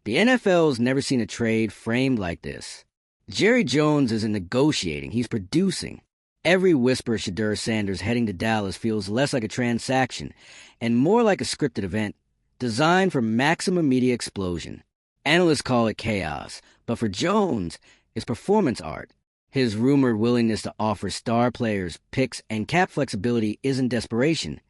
The NFL's never seen a trade framed like this. Jerry Jones isn't negotiating, he's producing. Every whisper of Shedeur Sanders heading to Dallas feels less like a transaction and more like a scripted event designed for maximum media explosion. Analysts call it chaos, but for Jones, it's performance art. His rumored willingness to offer star players, picks, and cap flexibility isn't desperation.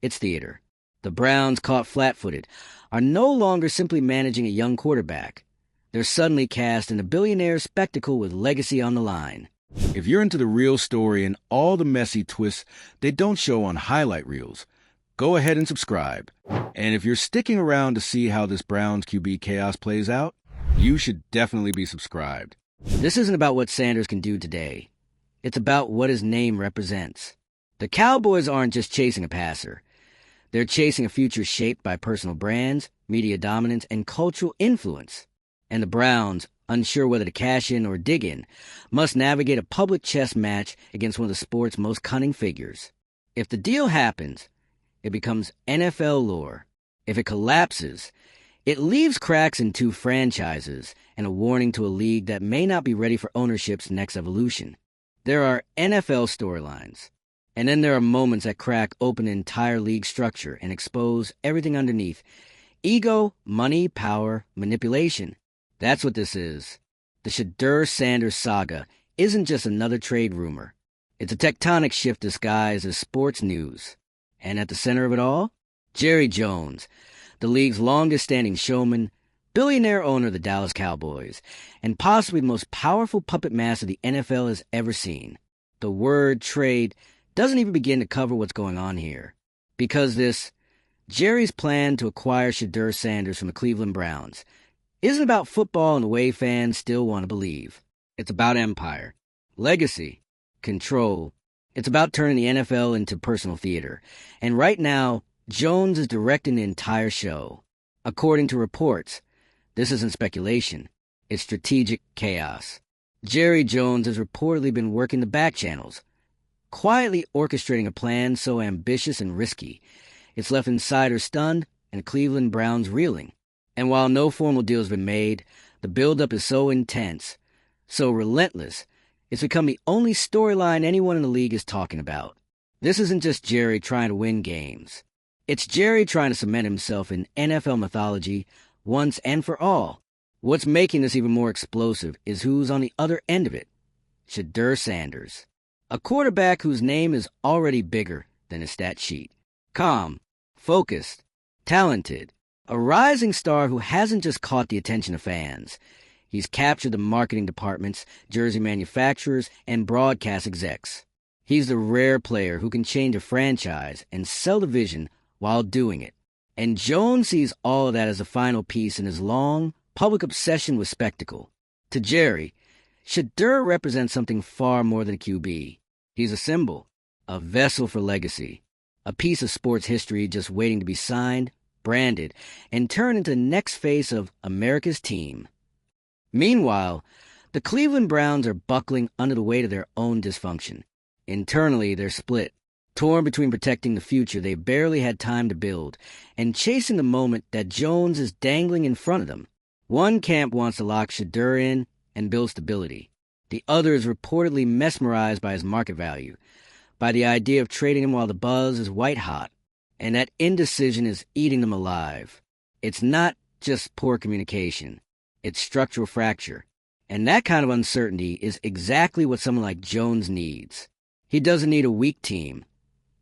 It's theater. The Browns, caught flat-footed, are no longer simply managing a young quarterback. They're suddenly cast in a billionaire spectacle with legacy on the line. If you're into the real story and all the messy twists they don't show on highlight reels, go ahead and subscribe. And if you're sticking around to see how this Browns QB chaos plays out, you should definitely be subscribed. This isn't about what Sanders can do today. It's about what his name represents. The Cowboys aren't just chasing a passer. They're chasing a future shaped by personal brands, media dominance, and cultural influence. And the Browns, unsure whether to cash in or dig in, must navigate a public chess match against one of the sport's most cunning figures. If the deal happens, it becomes NFL lore. If it collapses, it leaves cracks in two franchises and a warning to a league that may not be ready for ownership's next evolution. There are NFL storylines, and then there are moments that crack open an entire league structure and expose everything underneath. Ego, money, power, manipulation. That's what this is. The Shedeur Sanders saga isn't just another trade rumor. It's a tectonic shift disguised as sports news. And at the center of it all, Jerry Jones, the league's longest-standing showman, billionaire owner of the Dallas Cowboys, and possibly the most powerful puppet master the NFL has ever seen. The word trade doesn't even begin to cover what's going on here. Because Jerry's plan to acquire Shedeur Sanders from the Cleveland Browns isn't about football in the way fans still want to believe. It's about empire, legacy, control. It's about turning the NFL into personal theater. And right now, Jones is directing the entire show. According to reports, this isn't speculation. It's strategic chaos. Jerry Jones has reportedly been working the back channels, quietly orchestrating a plan so ambitious and risky, it's left insiders stunned and Cleveland Browns reeling. And while no formal deal has been made, the buildup is so intense, so relentless, it's become the only storyline anyone in the league is talking about. This isn't just Jerry trying to win games. It's Jerry trying to cement himself in NFL mythology once and for all. What's making this even more explosive is who's on the other end of it. Shedeur Sanders, a quarterback whose name is already bigger than his stat sheet. Calm, focused, talented, a rising star who hasn't just caught the attention of fans. He's captured the marketing departments, jersey manufacturers, and broadcast execs. He's the rare player who can change a franchise and sell the vision while doing it. And Jones sees all of that as a final piece in his long, public obsession with spectacle. To Jerry, Shedeur represents something far more than a QB. He's a symbol, a vessel for legacy, a piece of sports history just waiting to be signed, branded, and turned into the next face of America's team. Meanwhile, the Cleveland Browns are buckling under the weight of their own dysfunction. Internally, they're split, torn between protecting the future they barely had time to build and chasing the moment that Jones is dangling in front of them. One camp wants to lock Shedeur in and build stability. The other is reportedly mesmerized by his market value, by the idea of trading him while the buzz is white-hot. And that indecision is eating them alive. It's not just poor communication. It's structural fracture. And that kind of uncertainty is exactly what someone like Jones needs. He doesn't need a weak team.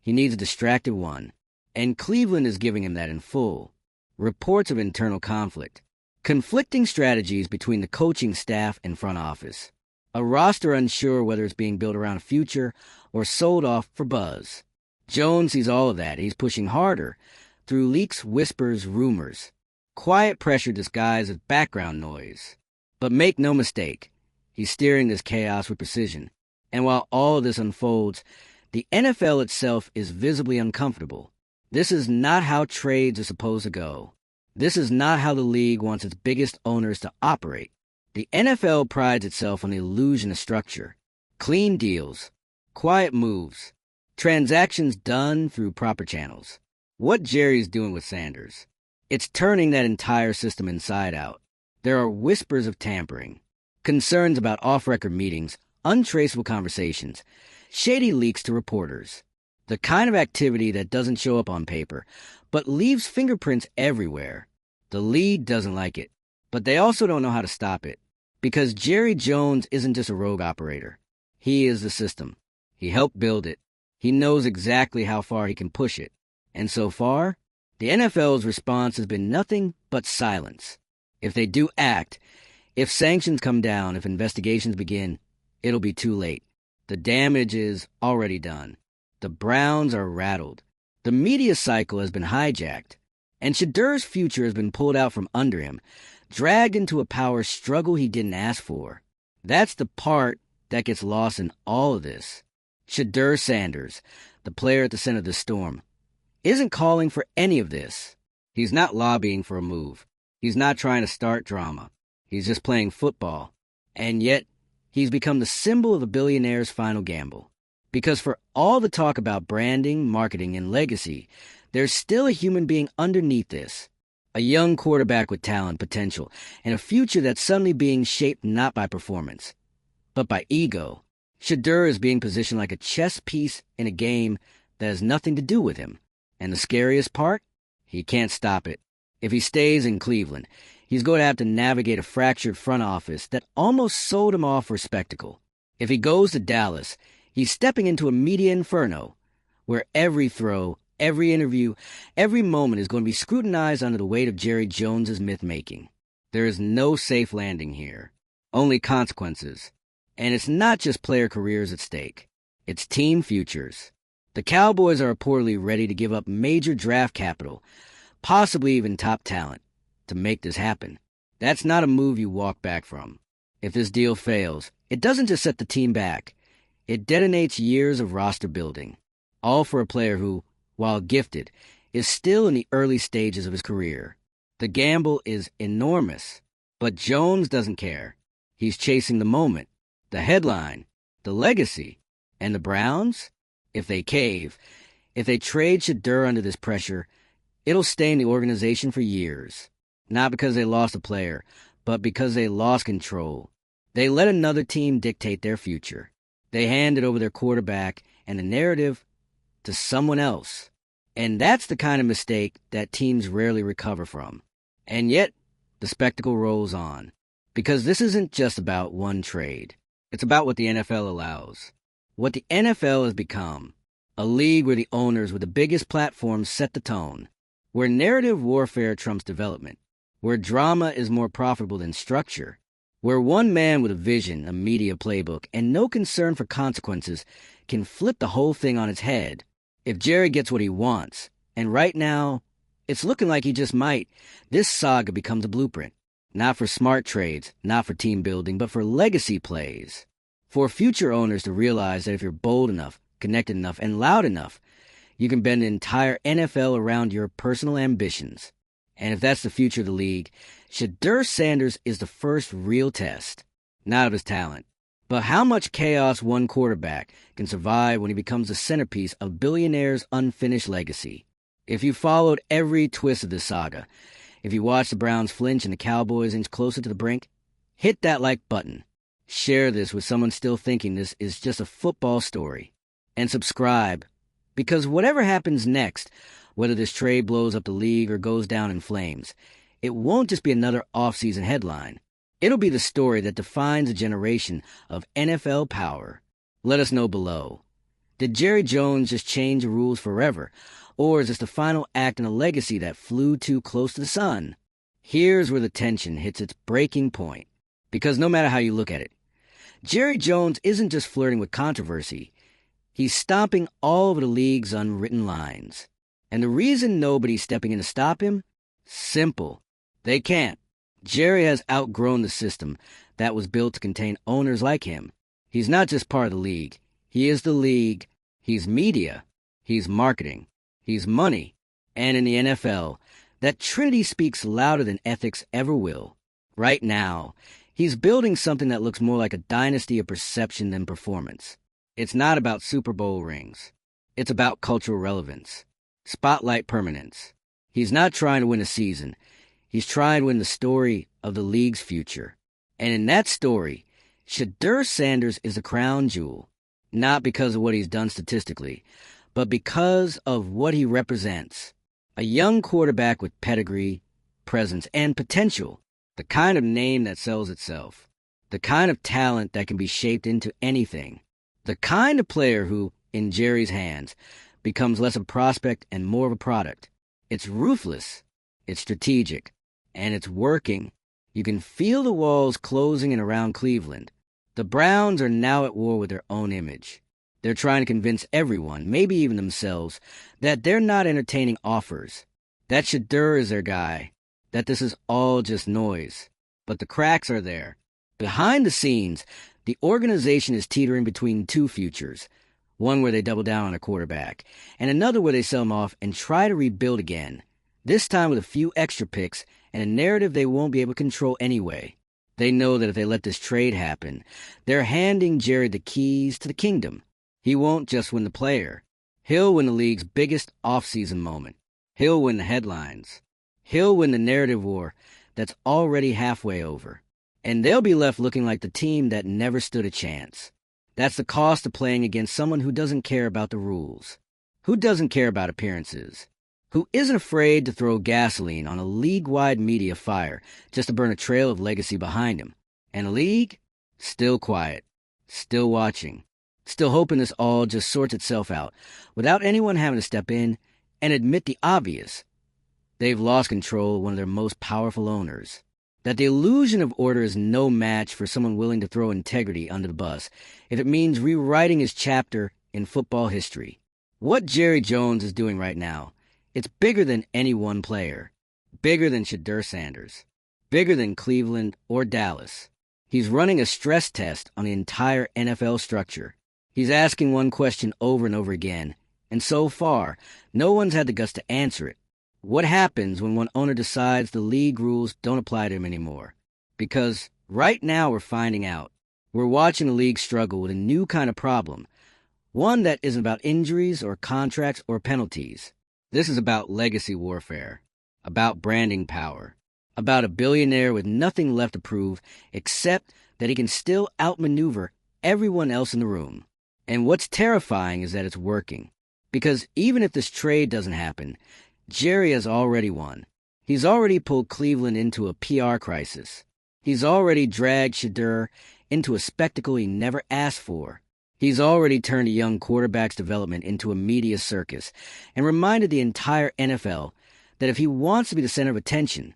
He needs a distracted one. And Cleveland is giving him that in full. Reports of internal conflict. Conflicting strategies between the coaching staff and front office. A roster unsure whether it's being built around a future or sold off for buzz. Jones sees all of that. He's pushing harder through leaks, whispers, rumors. Quiet pressure disguised as background noise. But make no mistake, he's steering this chaos with precision. And while all of this unfolds, the NFL itself is visibly uncomfortable. This is not how trades are supposed to go. This is not how the league wants its biggest owners to operate. The NFL prides itself on the illusion of structure. Clean deals, quiet moves, transactions done through proper channels. What Jerry's doing with Sanders, it's turning that entire system inside out. There are whispers of tampering, concerns about off-record meetings, untraceable conversations, shady leaks to reporters. The kind of activity that doesn't show up on paper, but leaves fingerprints everywhere. The league doesn't like it, but they also don't know how to stop it. Because Jerry Jones isn't just a rogue operator. He is the system. He helped build it. He knows exactly how far he can push it. And so far, the NFL's response has been nothing but silence. If they do act, if sanctions come down, if investigations begin, it'll be too late. The damage is already done. The Browns are rattled. The media cycle has been hijacked. And Shedeur's future has been pulled out from under him, dragged into a power struggle he didn't ask for. That's the part that gets lost in all of this. Shedeur Sanders, the player at the center of the storm, isn't calling for any of this. He's not lobbying for a move. He's not trying to start drama. He's just playing football. And yet, he's become the symbol of a billionaire's final gamble. Because for all the talk about branding, marketing, and legacy, there's still a human being underneath this. A young quarterback with talent, potential, and a future that's suddenly being shaped not by performance, but by ego. Shedeur is being positioned like a chess piece in a game that has nothing to do with him. And the scariest part? He can't stop it. If he stays in Cleveland, he's going to have to navigate a fractured front office that almost sold him off for spectacle. If he goes to Dallas, he's stepping into a media inferno, where every throw, every interview, every moment is going to be scrutinized under the weight of Jerry Jones's myth-making. There is no safe landing here, only consequences. And it's not just player careers at stake. It's team futures. The Cowboys are reportedly ready to give up major draft capital, possibly even top talent, to make this happen. That's not a move you walk back from. If this deal fails, it doesn't just set the team back. It detonates years of roster building, all for a player who, while gifted, is still in the early stages of his career. The gamble is enormous, but Jones doesn't care. He's chasing the moment, the headline, the legacy. And the Browns? If they cave, if they trade Shedeur under this pressure, it'll stay in the organization for years. Not because they lost a player, but because they lost control. They let another team dictate their future. They handed over their quarterback and the narrative to someone else. And that's the kind of mistake that teams rarely recover from. And yet, the spectacle rolls on. Because this isn't just about one trade. It's about what the NFL allows. What the NFL has become. A league where the owners with the biggest platforms set the tone. Where narrative warfare trumps development. Where drama is more profitable than structure. Where one man with a vision, a media playbook, and no concern for consequences can flip the whole thing on its head. If Jerry gets what he wants, and right now, it's looking like he just might, this saga becomes a blueprint. Not for smart trades, not for team building, but for legacy plays. For future owners to realize that if you're bold enough, connected enough, and loud enough, you can bend the entire NFL around your personal ambitions. And if that's the future of the league, Shedeur Sanders is the first real test. Not of his talent, but how much chaos one quarterback can survive when he becomes the centerpiece of billionaire's unfinished legacy. If you followed every twist of this saga, if you watched the Browns flinch and the Cowboys inch closer to the brink, hit that like button. Share this with someone still thinking this is just a football story. And subscribe, because whatever happens next, whether this trade blows up the league or goes down in flames, it won't just be another off-season headline. It'll be the story that defines a generation of NFL power. Let us know below. Did Jerry Jones just change the rules forever? Or is this the final act in a legacy that flew too close to the sun? Here's where the tension hits its breaking point. Because no matter how you look at it, Jerry Jones isn't just flirting with controversy. He's stomping all over the league's unwritten lines. And the reason nobody's stepping in to stop him? Simple. They can't. Jerry has outgrown the system that was built to contain owners like him. He's not just part of the league. He is the league. He's media. He's marketing. He's money. And in the NFL, that trinity speaks louder than ethics ever will. Right now, he's building something that looks more like a dynasty of perception than performance. It's not about Super Bowl rings. It's about cultural relevance. Spotlight permanence. He's not trying to win a season. He's trying to win the story of the league's future. And in that story, Shedeur Sanders is the crown jewel, not because of what he's done statistically, but because of what he represents. A young quarterback with pedigree, presence, and potential. The kind of name that sells itself. The kind of talent that can be shaped into anything. The kind of player who, in Jerry's hands, becomes less of a prospect and more of a product. It's ruthless, it's strategic, and it's working. You can feel the walls closing in around Cleveland. The Browns are now at war with their own image. They're trying to convince everyone, maybe even themselves, that they're not entertaining offers, that Shedeur is their guy, that this is all just noise. But the cracks are there. Behind the scenes, the organization is teetering between two futures, one where they double down on a quarterback, and another where they sell him off and try to rebuild again, this time with a few extra picks and a narrative they won't be able to control anyway. They know that if they let this trade happen, they're handing Jerry the keys to the kingdom. He won't just win the player. He'll win the league's biggest off-season moment. He'll win the headlines. He'll win the narrative war that's already halfway over. And they'll be left looking like the team that never stood a chance. That's the cost of playing against someone who doesn't care about the rules, who doesn't care about appearances, who isn't afraid to throw gasoline on a league-wide media fire just to burn a trail of legacy behind him. And the league? Still quiet, still watching, still hoping this all just sorts itself out without anyone having to step in and admit the obvious. They've lost control of one of their most powerful owners. That the illusion of order is no match for someone willing to throw integrity under the bus if it means rewriting his chapter in football history. What Jerry Jones is doing right now, it's bigger than any one player, bigger than Shedeur Sanders, bigger than Cleveland or Dallas. He's running a stress test on the entire NFL structure. He's asking one question over and over again, and so far, no one's had the guts to answer it. What happens when one owner decides the league rules don't apply to him anymore? Because right now we're finding out. We're watching the league struggle with a new kind of problem. One that isn't about injuries or contracts or penalties. This is about legacy warfare. About branding power. About a billionaire with nothing left to prove except that he can still outmaneuver everyone else in the room. And what's terrifying is that it's working. Because even if this trade doesn't happen, Jerry has already won. He's already pulled Cleveland into a PR crisis. He's already dragged Shedeur into a spectacle he never asked for. He's already turned a young quarterback's development into a media circus and reminded the entire NFL that if he wants to be the center of attention,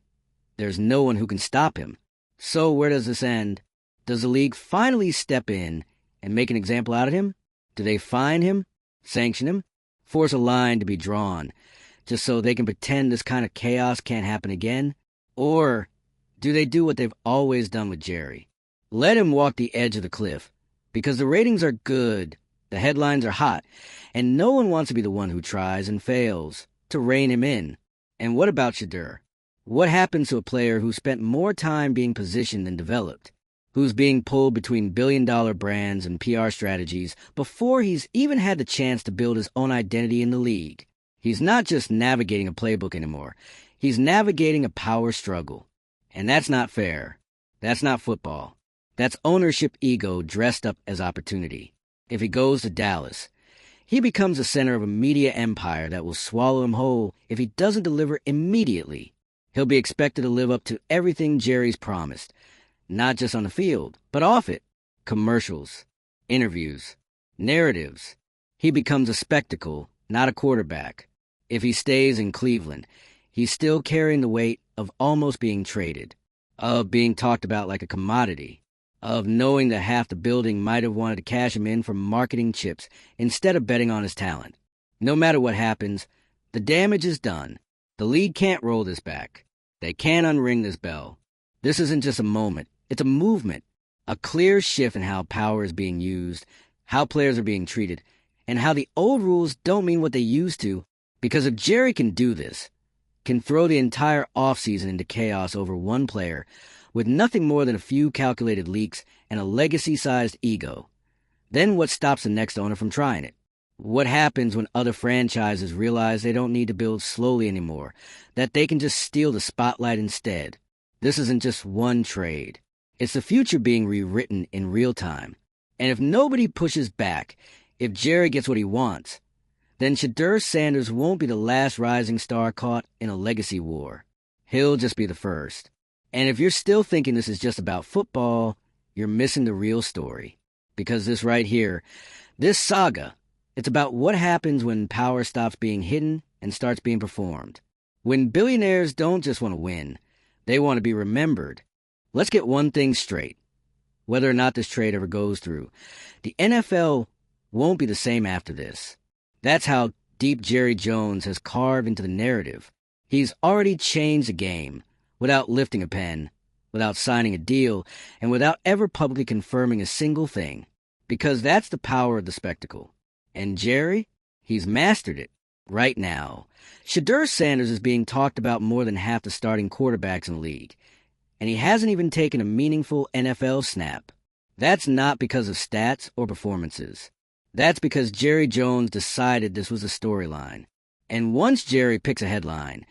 there's no one who can stop him. So where does this end? Does the league finally step in and make an example out of him? Do they fine him, sanction him, force a line to be drawn, just so they can pretend this kind of chaos can't happen again? Or do they do what they've always done with Jerry? Let him walk the edge of the cliff, because the ratings are good, the headlines are hot, and no one wants to be the one who tries and fails to rein him in. And what about Shedeur? What happens to a player who spent more time being positioned than developed, who's being pulled between billion-dollar brands and PR strategies before he's even had the chance to build his own identity in the league? He's not just navigating a playbook anymore. He's navigating a power struggle. And that's not fair. That's not football. That's ownership ego dressed up as opportunity. If he goes to Dallas, he becomes the center of a media empire that will swallow him whole if he doesn't deliver immediately. He'll be expected to live up to everything Jerry's promised, not just on the field, but off it. Commercials, interviews, narratives. He becomes a spectacle, not a quarterback. If he stays in Cleveland, he's still carrying the weight of almost being traded, of being talked about like a commodity, of knowing that half the building might have wanted to cash him in for marketing chips instead of betting on his talent. No matter what happens, the damage is done. The league can't roll this back. They can't unring this bell. This isn't just a moment. It's a movement. A clear shift in how power is being used, how players are being treated, and how the old rules don't mean what they used to. Because if Jerry can do this, can throw the entire offseason into chaos over one player with nothing more than a few calculated leaks and a legacy-sized ego, then what stops the next owner from trying it? What happens when other franchises realize they don't need to build slowly anymore, that they can just steal the spotlight instead? This isn't just one trade. It's the future being rewritten in real time. And if nobody pushes back, if Jerry gets what he wants, then Shedeur Sanders won't be the last rising star caught in a legacy war. He'll just be the first. And if you're still thinking this is just about football, you're missing the real story. Because this right here, this saga, it's about what happens when power stops being hidden and starts being performed. When billionaires don't just want to win, they want to be remembered. Let's get one thing straight. Whether or not this trade ever goes through, the NFL won't be the same after this. That's how deep Jerry Jones has carved into the narrative. He's already changed the game without lifting a pen, without signing a deal, and without ever publicly confirming a single thing. Because that's the power of the spectacle. And Jerry, he's mastered it right now. Shedeur Sanders is being talked about more than half the starting quarterbacks in the league, and he hasn't even taken a meaningful NFL snap. That's not because of stats or performances. That's because Jerry Jones decided this was a storyline. And once Jerry picks a headline,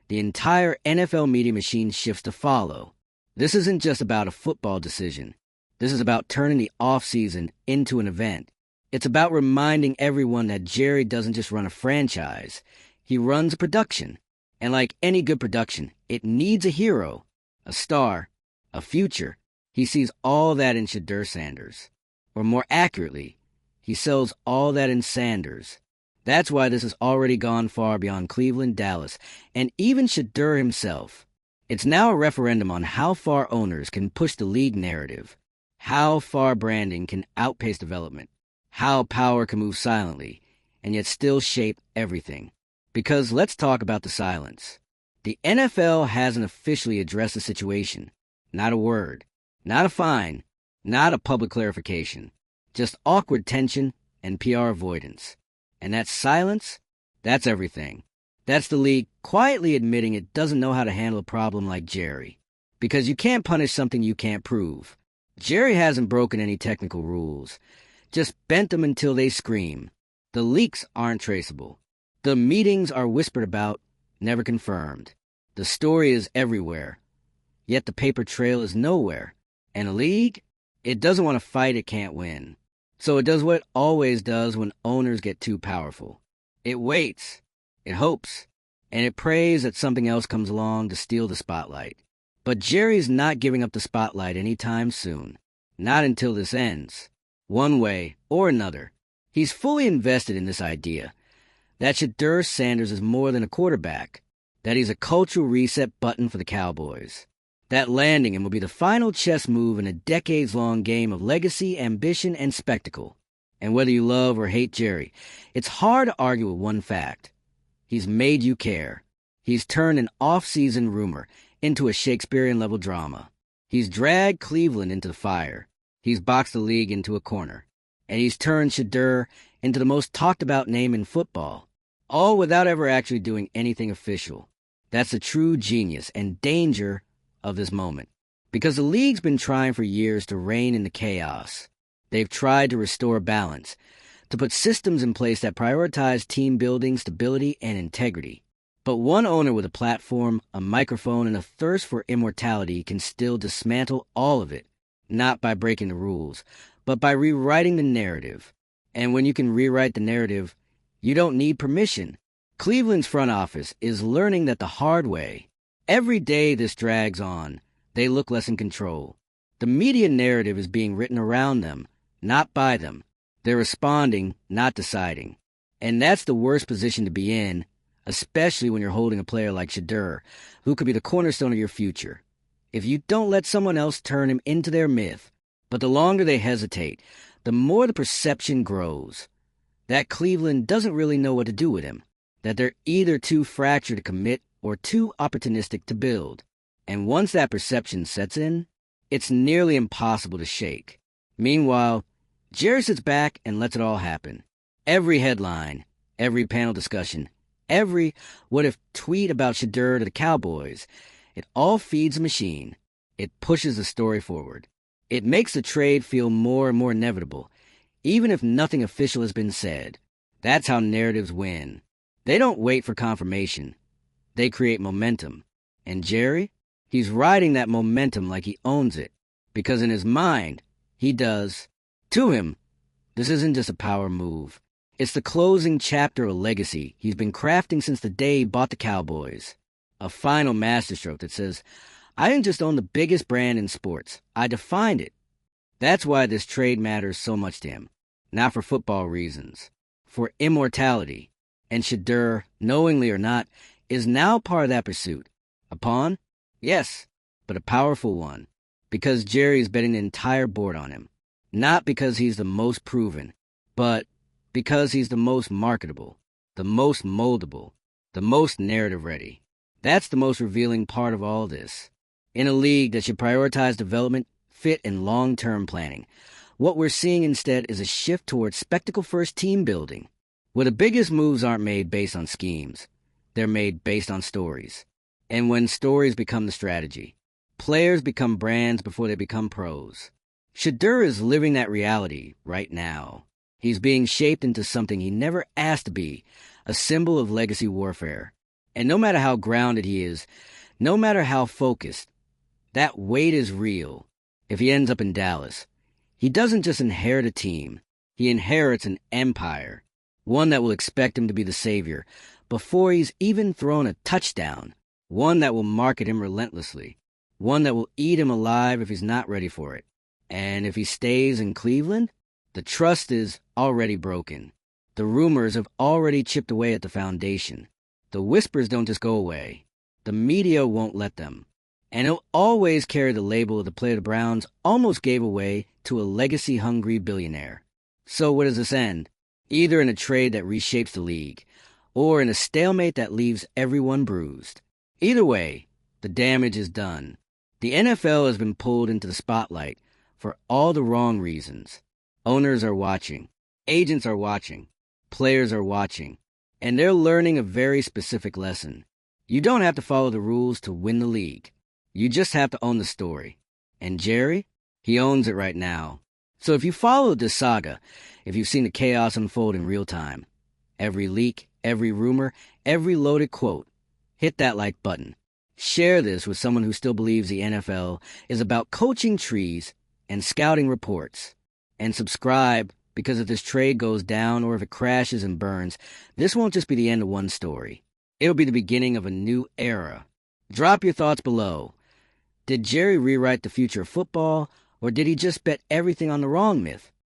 the entire NFL media machine shifts to follow. This isn't just about a football decision. This is about turning the offseason into an event. It's about reminding everyone that Jerry doesn't just run a franchise. He runs a production. And like any good production, it needs a hero, a star, a future. He sees all that in Shedeur Sanders. Or more accurately, he sells all that in Sanders. That's why this has already gone far beyond Cleveland, Dallas, and even Shedeur himself. It's now a referendum on how far owners can push the league narrative, how far branding can outpace development, how power can move silently and yet still shape everything. Because let's talk about the silence. The NFL hasn't officially addressed the situation. Not a word, not a fine, not a public clarification. Just awkward tension and PR avoidance. And that silence, that's everything. That's the league quietly admitting it doesn't know how to handle a problem like Jerry. Because you can't punish something you can't prove. Jerry hasn't broken any technical rules, just bent them until they scream. The leaks aren't traceable. The meetings are whispered about, never confirmed. The story is everywhere, yet the paper trail is nowhere. And a league, it doesn't want to fight it can't win. So it does what it always does when owners get too powerful. It waits, it hopes, and it prays that something else comes along to steal the spotlight. But Jerry's not giving up the spotlight anytime soon. Not until this ends. One way or another. He's fully invested in this idea that Shedeur Sanders is more than a quarterback, that he's a cultural reset button for the Cowboys, that landing him will be the final chess move in a decades-long game of legacy, ambition, and spectacle. And whether you love or hate Jerry, it's hard to argue with one fact. He's made you care. He's turned an off-season rumor into a Shakespearean-level drama. He's dragged Cleveland into the fire. He's boxed the league into a corner. And he's turned Shedeur into the most talked-about name in football, all without ever actually doing anything official. That's the true genius and danger of this moment. Because the league's been trying for years to rein in the chaos. They've tried to restore balance, to put systems in place that prioritize team building, stability, and integrity. But one owner with a platform, a microphone, and a thirst for immortality can still dismantle all of it, not by breaking the rules, but by rewriting the narrative. And when you can rewrite the narrative, you don't need permission. Cleveland's front office is learning that the hard way. Every day this drags on, they look less in control. The media narrative is being written around them, not by them. They're responding, not deciding. And that's the worst position to be in, especially when you're holding a player like Shedeur, who could be the cornerstone of your future. If you don't let someone else turn him into their myth, but the longer they hesitate, the more the perception grows that Cleveland doesn't really know what to do with him, that they're either too fractured to commit or too opportunistic to build. And once that perception sets in, it's nearly impossible to shake. Meanwhile, Jerry sits back and lets it all happen. Every headline, every panel discussion, every what-if tweet about Shedeur to the Cowboys, it all feeds a machine. It pushes the story forward. It makes the trade feel more and more inevitable, even if nothing official has been said. That's how narratives win. They don't wait for confirmation. They create momentum. And Jerry? He's riding that momentum like he owns it. Because in his mind, he does. To him, this isn't just a power move. It's the closing chapter of a legacy he's been crafting since the day he bought the Cowboys. A final masterstroke that says, I didn't just own the biggest brand in sports. I defined it. That's why this trade matters so much to him. Not for football reasons. For immortality. And Shedeur, knowingly or not, is now part of that pursuit. A pawn? Yes, but a powerful one. Because Jerry's betting the entire board on him. Not because he's the most proven, but because he's the most marketable, the most moldable, the most narrative-ready. That's the most revealing part of all this. In a league that should prioritize development, fit, and long-term planning, what we're seeing instead is a shift towards spectacle-first team building, where the biggest moves aren't made based on schemes. They're made based on stories. And when stories become the strategy, players become brands before they become pros. Shedeur is living that reality right now. He's being shaped into something he never asked to be, a symbol of legacy warfare. And no matter how grounded he is, no matter how focused, that weight is real. If he ends up in Dallas, he doesn't just inherit a team. He inherits an empire, one that will expect him to be the savior before he's even thrown a touchdown, one that will market him relentlessly, one that will eat him alive if he's not ready for it. And if he stays in Cleveland, the trust is already broken. The rumors have already chipped away at the foundation. The whispers don't just go away. The media won't let them. And he'll always carry the label of the player the Browns almost gave away to a legacy-hungry billionaire. So where does this end? Either in a trade that reshapes the league, or in a stalemate that leaves everyone bruised. Either way, the damage is done. The NFL has been pulled into the spotlight for all the wrong reasons. Owners are watching. Agents are watching. Players are watching. And they're learning a very specific lesson. You don't have to follow the rules to win the league. You just have to own the story. And Jerry? He owns it right now. So if you followed this saga, if you've seen the chaos unfold in real time, every leak, every rumor, every loaded quote, hit that like button. Share this with someone who still believes the NFL is about coaching trees and scouting reports. And subscribe, because if this trade goes down or if it crashes and burns, this won't just be the end of one story. It'll be the beginning of a new era. Drop your thoughts below. Did Jerry rewrite the future of football, or did he just bet everything on the wrong myth?